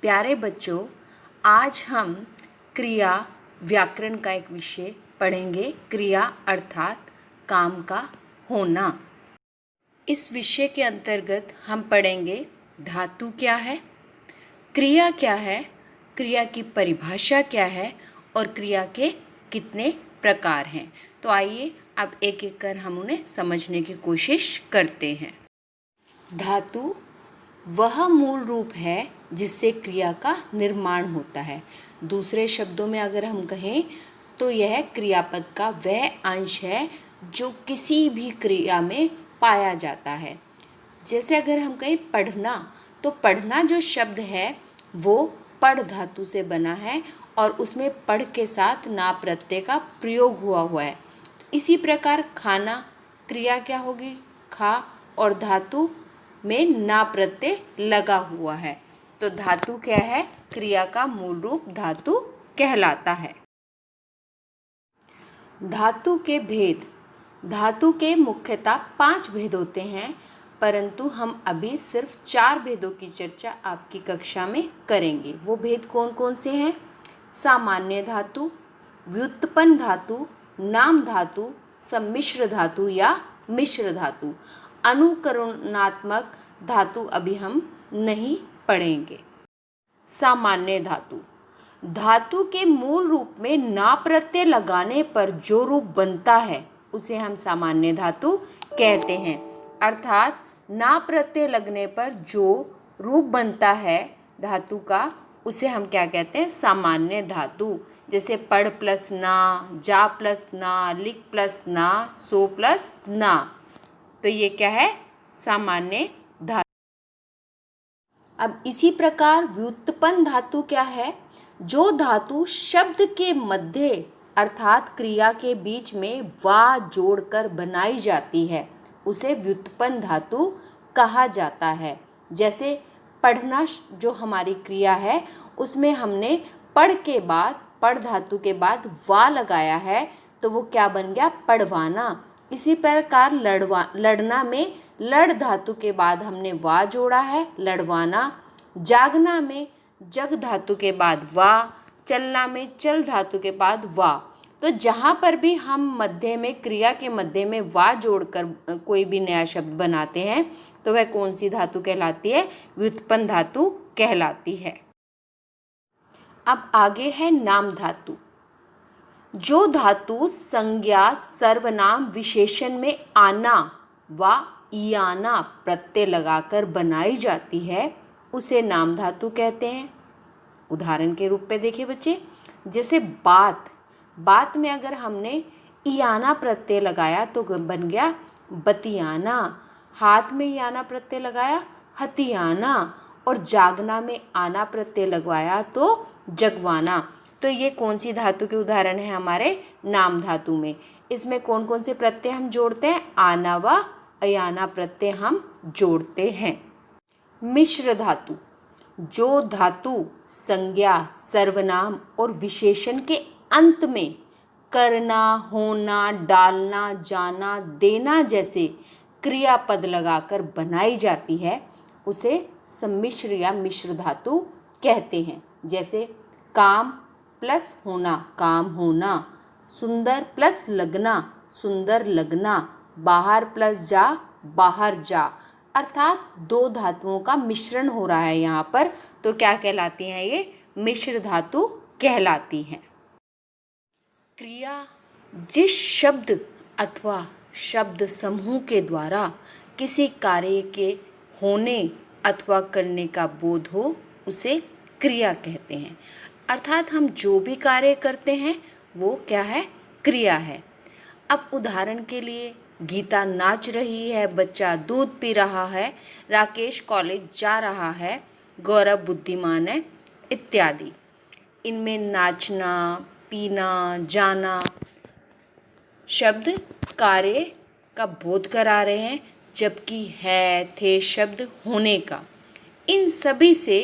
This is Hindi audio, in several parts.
प्यारे बच्चों, आज हम क्रिया व्याकरण का एक विषय पढ़ेंगे। क्रिया अर्थात काम का होना। इस विषय के अंतर्गत हम पढ़ेंगे धातु क्या है, क्रिया क्या है, क्रिया की परिभाषा क्या है और क्रिया के कितने प्रकार हैं। तो आइए अब एक एक कर हम उन्हें समझने की कोशिश करते हैं। धातु वह मूल रूप है जिससे क्रिया का निर्माण होता है। दूसरे शब्दों में अगर हम कहें तो यह क्रियापद का वह अंश है जो किसी भी क्रिया में पाया जाता है। जैसे अगर हम कहें पढ़ना, तो पढ़ना जो शब्द है वो पढ़ धातु से बना है और उसमें पढ़ के साथ ना प्रत्यय का प्रयोग हुआ है। इसी प्रकार खाना क्रिया क्या होगी, खा, और धातु में ना प्रत्यय लगा हुआ है। तो धातु क्या है, क्रिया का मूल रूप धातु कहलाता है। धातु के भेद। धातु के मुख्यतः 5 भेद होते हैं, परंतु हम अभी सिर्फ 4 भेदों की चर्चा आपकी कक्षा में करेंगे। वो भेद कौन कौन से हैं? सामान्य धातु, व्युत्पन्न धातु, नाम धातु, सम्मिश्र धातु या मिश्र धातु। अनुकरणात्मक धातु अभी हम नहीं पढ़ेंगे। सामान्य धातु। धातु के मूल रूप में ना प्रत्यय लगाने पर जो रूप बनता है उसे हम सामान्य धातु कहते हैं। अर्थात ना प्रत्यय लगने पर जो रूप बनता है धातु का उसे हम क्या कहते हैं? सामान्य धातु। जैसे पढ़ प्लस ना, जा प्लस ना, लिख प्लस ना, सो प्लस ना। तो ये क्या है? सामान्य धातु। अब इसी प्रकार व्युत्पन्न धातु क्या है? जो धातु शब्द के मध्य अर्थात क्रिया के बीच में वा जोड़कर बनाई जाती है उसे व्युत्पन्न धातु कहा जाता है। जैसे पढ़ना जो हमारी क्रिया है उसमें हमने पढ़ के बाद, पढ़ धातु के बाद वा लगाया है तो वो क्या बन गया? पढ़वाना। इसी प्रकार लड़ना में लड़ धातु के बाद हमने वा जोड़ा है, लड़वाना। जागना में जग धातु के बाद वा, चलना में चल धातु के बाद वा। तो जहाँ पर भी हम मध्य में, क्रिया के मध्य में वा जोड़कर कोई भी नया शब्द बनाते हैं तो वह कौन सी धातु कहलाती है? व्युत्पन्न धातु कहलाती है। अब आगे है नाम धातु। जो धातु संज्ञा, सर्वनाम, विशेषण में आना व इयाना प्रत्यय लगाकर बनाई जाती है उसे नाम धातु कहते हैं। उदाहरण के रूप में देखिए बच्चे, जैसे बात। बात में अगर हमने इयाना प्रत्यय लगाया तो बन गया बतियाना। हाथ में इयाना प्रत्यय लगाया, हथियाना। और जागना में आना प्रत्यय लगवाया तो जगवाना। तो ये कौन सी धातु के उदाहरण है हमारे नाम धातु में? इसमें कौन कौन से प्रत्यय हम जोड़ते हैं? आना व अयाना प्रत्यय हम जोड़ते हैं। मिश्र धातु। जो धातु संज्ञा, सर्वनाम और विशेषण के अंत में करना, होना, डालना, जाना, देना जैसे क्रियापद लगाकर बनाई जाती है उसे सम्मिश्र या मिश्र धातु कहते हैं। जैसे काम प्लस होना, काम होना। सुंदर प्लस लगना, सुंदर लगना। बाहर प्लस जा, बाहर जा। अर्थात 2 धातुओं का मिश्रण हो रहा है यहाँ पर, तो क्या कहलाती हैं ये? मिश्र धातु कहलाती हैं। क्रिया जिस शब्द अथवा शब्द समूह के द्वारा किसी कार्य के होने अथवा करने का बोध हो उसे क्रिया कहते हैं। अर्थात हम जो भी कार्य करते हैं वो क्या है? क्रिया है। अब उदाहरण के लिए गीता नाच रही है, बच्चा दूध पी रहा है, राकेश कॉलेज जा रहा है, गौरव बुद्धिमान है, इत्यादि। इनमें नाचना, पीना, जाना शब्द कार्य का बोध करा रहे हैं, जबकि है, थे शब्द होने का। इन सभी से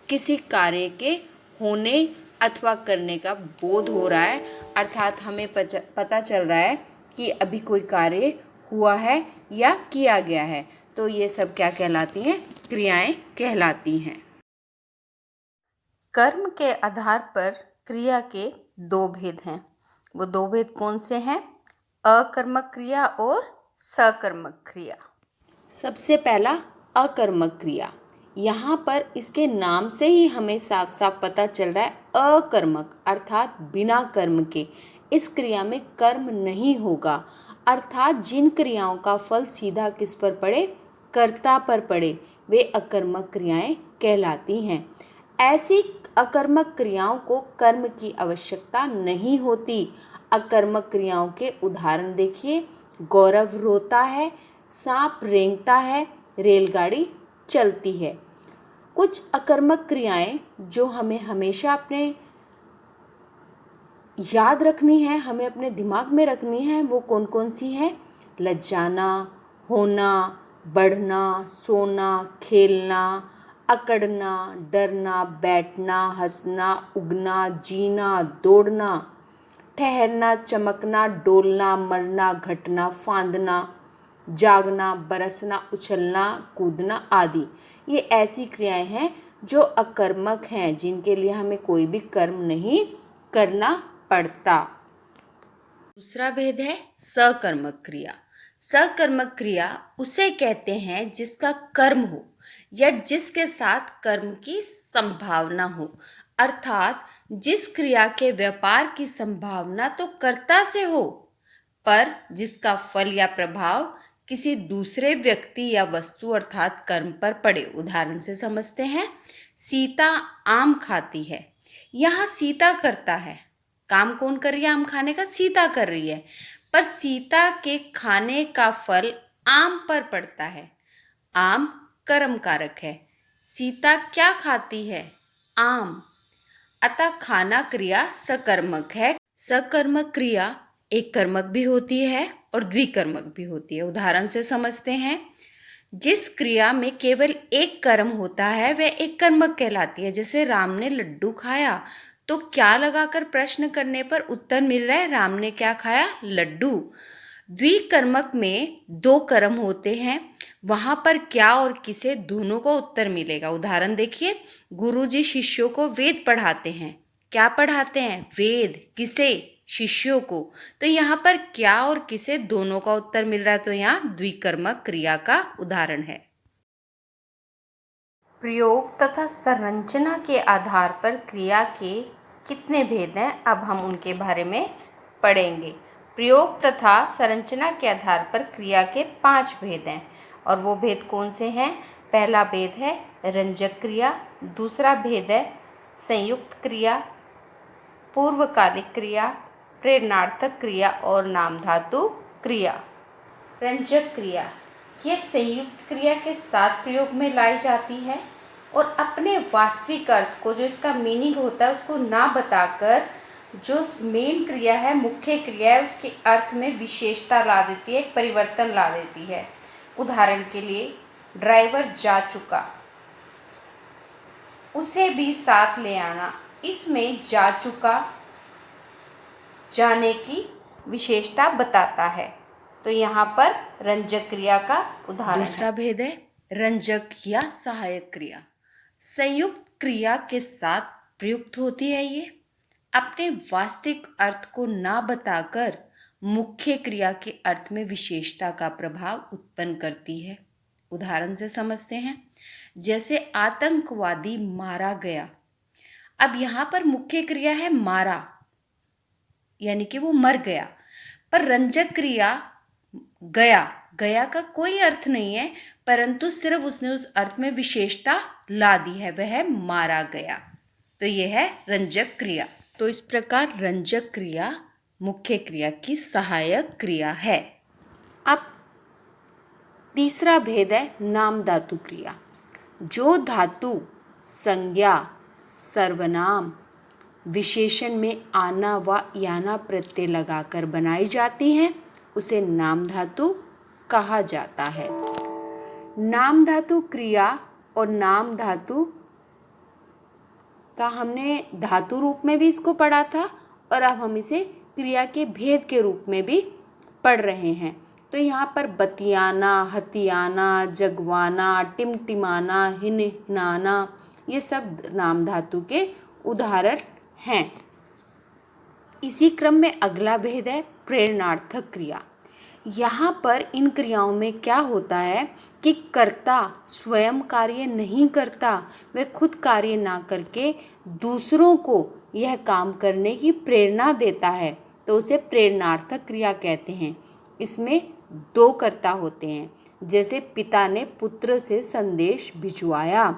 किसी कार्य के होने अथवा करने का बोध हो रहा है। अर्थात हमें पता चल रहा है कि अभी कोई कार्य हुआ है या किया गया है। तो ये सब क्या कहलाती हैं? क्रियाएं कहलाती हैं। कर्म के आधार पर क्रिया के दो भेद हैं। वो दो भेद कौन से हैं? अकर्मक क्रिया और सकर्मक क्रिया। सबसे पहला अकर्मक क्रिया। यहाँ पर इसके नाम से ही हमें साफ साफ पता चल रहा है अकर्मक अर्थात बिना कर्म के। इस क्रिया में कर्म नहीं होगा, अर्थात जिन क्रियाओं का फल सीधा किस पर पड़े? कर्ता पर पड़े, वे अकर्मक क्रियाएं कहलाती हैं। ऐसी अकर्मक क्रियाओं को कर्म की आवश्यकता नहीं होती। अकर्मक क्रियाओं के उदाहरण देखिए। गौरव रोता है, सांप रेंगता है, रेलगाड़ी चलती है। कुछ अकर्मक क्रियाएं जो हमें हमेशा अपने याद रखनी है, हमें अपने दिमाग में रखनी है, वो कौन कौन सी हैं? लज्जाना, होना, बढ़ना, सोना, खेलना, अकड़ना, डरना, बैठना, हंसना, उगना, जीना, दौड़ना, ठहरना, चमकना, डोलना, मरना, घटना, फांदना, जागना, बरसना, उछलना, कूदना आदि। ये ऐसी क्रियाएं हैं जो अकर्मक हैं, जिनके लिए हमें कोई भी कर्म नहीं करना पड़ता। दूसरा भेद है सकर्मक क्रिया। सकर्मक क्रिया उसे कहते हैं जिसका कर्म हो या जिसके साथ कर्म की संभावना हो, अर्थात जिस क्रिया के व्यापार की संभावना तो कर्ता से हो, पर जिसका फल या प्रभाव किसी दूसरे व्यक्ति या वस्तु अर्थात कर्म पर पड़े। उदाहरण से समझते हैं। सीता आम खाती है। यहाँ सीता करता है, काम कौन कर रही है? आम खाने का सीता कर रही है, पर सीता के खाने का फल आम पर पड़ता है। आम कर्म कारक है। सीता क्या खाती है? आम। अतः खाना क्रिया सकर्मक है। सकर्मक क्रिया एक कर्मक भी होती है और द्विकर्मक भी होती है। उदाहरण से समझते हैं। जिस क्रिया में केवल एक कर्म होता है वह एक कर्मक कहलाती है। जैसे राम ने लड्डू खाया, तो क्या लगाकर प्रश्न करने पर उत्तर मिल रहा है राम ने क्या खाया? लड्डू। द्विकर्मक में दो कर्म होते हैं, वहां पर क्या और किसे दोनों को उत्तर मिलेगा। उदाहरण देखिए। गुरुजी शिष्यों को वेद पढ़ाते हैं। क्या पढ़ाते हैं? वेद। किसे? शिष्यों को। तो यहाँ पर क्या और किसे दोनों का उत्तर मिल रहा है, तो यहाँ द्विकर्मक क्रिया का उदाहरण है। प्रयोग तथा संरचना के आधार पर क्रिया के कितने भेद हैं, अब हम उनके बारे में पढ़ेंगे। प्रयोग तथा संरचना के आधार पर क्रिया के 5 भेद हैं, और वो भेद कौन से हैं? पहला भेद है रंजक क्रिया, दूसरा भेद है संयुक्त क्रिया, पूर्वकालिक क्रिया, प्रेरणार्थक क्रिया और नाम धातु क्रिया। रंजक क्रिया यह संयुक्त क्रिया के साथ प्रयोग में लाई जाती है और अपने वास्तविक अर्थ को, जो इसका मीनिंग होता है, उसको ना बताकर जो मेन क्रिया है, मुख्य क्रिया है, उसके अर्थ में विशेषता ला देती है, एक परिवर्तन ला देती है। उदाहरण के लिए, ड्राइवर जा चुका, उसे भी साथ ले आना। इसमें जा चुका जाने की विशेषता बताता है, तो यहाँ पर रंजक क्रिया का उदाहरण। दूसरा भेद है रंजक या सहायक क्रिया। संयुक्त क्रिया के साथ प्रयुक्त होती है। ये अपने वास्तविक अर्थ को ना बताकर मुख्य क्रिया के अर्थ में विशेषता का प्रभाव उत्पन्न करती है। उदाहरण से समझते हैं। जैसे आतंकवादी मारा गया। अब यहाँ पर मुख्य क्रिया है मारा, यानी कि वो मर गया, पर रंजक क्रिया गया, गया का कोई अर्थ नहीं है, परंतु सिर्फ उसने उस अर्थ में विशेषता ला दी है, वह है मारा गया। तो यह है रंजक क्रिया। तो इस प्रकार रंजक क्रिया मुख्य क्रिया की सहायक क्रिया है। अब तीसरा भेद है नाम धातु क्रिया। जो धातु संज्ञा, सर्वनाम, विशेषण में आना व याना प्रत्यय लगाकर बनाई जाती हैं, उसे नाम धातु कहा जाता है। नाम धातु क्रिया और नाम धातु का हमने धातु रूप में भी इसको पढ़ा था, और अब हम इसे क्रिया के भेद के रूप में भी पढ़ रहे हैं। तो यहाँ पर बतियाना, हथियाना, जगवाना, टिमटिमाना, हिनहिनाना, ये सब नाम धातु के उदाहरण हैं। इसी क्रम में अगला भेद है प्रेरणार्थक क्रिया। यहाँ पर इन क्रियाओं में क्या होता है कि कर्ता स्वयं कार्य नहीं करता, वह खुद कार्य ना करके दूसरों को यह काम करने की प्रेरणा देता है, तो उसे प्रेरणार्थक क्रिया कहते हैं। इसमें दो कर्ता होते हैं। जैसे पिता ने पुत्र से संदेश भिजवाया,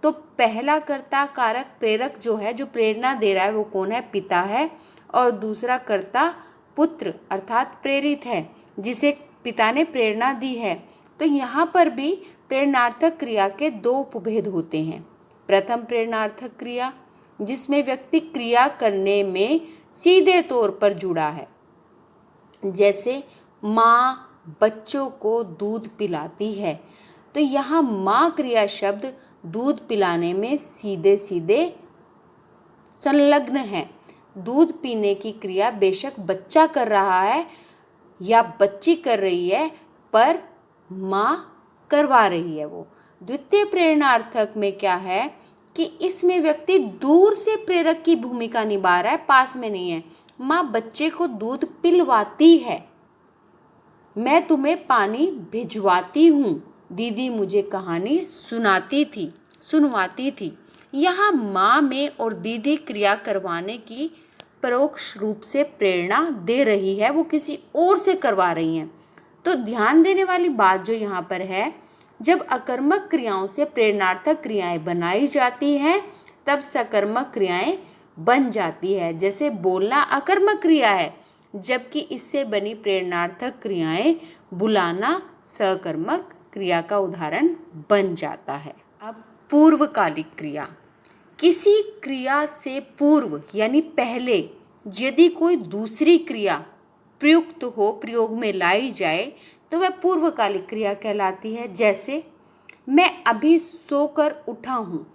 तो पहला कर्ता कारक प्रेरक जो है, जो प्रेरणा दे रहा है, वो कौन है? पिता है। और दूसरा कर्ता पुत्र अर्थात प्रेरित है, जिसे पिता ने प्रेरणा दी है। तो यहाँ पर भी प्रेरणार्थक क्रिया के दो उपभेद होते हैं। प्रथम प्रेरणार्थक क्रिया, जिसमें व्यक्ति क्रिया करने में सीधे तौर पर जुड़ा है। जैसे माँ बच्चों को दूध पिलाती है, तो यहाँ माँ क्रिया शब्द दूध पिलाने में सीधे सीधे संलग्न है। दूध पीने की क्रिया बेशक बच्चा कर रहा है या बच्ची कर रही है, पर माँ करवा रही है वो। द्वितीय प्रेरणार्थक में क्या है कि इसमें व्यक्ति दूर से प्रेरक की भूमिका निभा रहा है, पास में नहीं है। माँ बच्चे को दूध पिलवाती है। मैं तुम्हें पानी भिजवाती हूँ, दीदी मुझे कहानी सुनवाती थी। यहाँ माँ में और दीदी क्रिया करवाने की परोक्ष रूप से प्रेरणा दे रही है, वो किसी और से करवा रही हैं। तो ध्यान देने वाली बात जो यहाँ पर है, जब अकर्मक क्रियाओं से प्रेरणार्थक क्रियाएं बनाई जाती हैं, तब सकर्मक क्रियाएं बन जाती है। जैसे बोलना अकर्मक क्रिया है, जबकि इससे बनी प्रेरणार्थक क्रियाएं बुलाना सकर्मक क्रिया का उदाहरण बन जाता है। अब पूर्वकालिक क्रिया। किसी क्रिया से पूर्व यानी पहले यदि कोई दूसरी क्रिया प्रयुक्त हो, प्रयोग में लाई जाए, तो वह पूर्वकालिक क्रिया कहलाती है। जैसे मैं अभी सोकर उठा हूँ,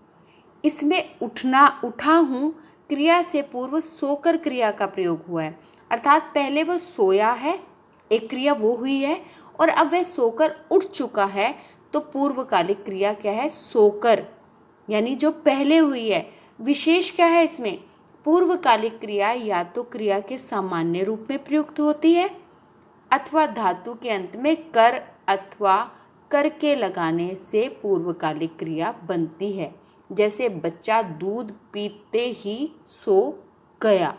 इसमें उठा हूँ क्रिया से पूर्व सोकर क्रिया का प्रयोग हुआ है, अर्थात पहले वह सोया है, एक क्रिया वो हुई है, और अब वह सोकर उठ चुका है। तो पूर्वकालिक क्रिया क्या है? सोकर, यानी जो पहले हुई है। विशेष क्या है इसमें? पूर्वकालिक क्रिया या तो क्रिया के सामान्य रूप में प्रयुक्त होती है, अथवा धातु के अंत में कर अथवा कर के लगाने से पूर्वकालिक क्रिया बनती है। जैसे बच्चा दूध पीते ही सो गया।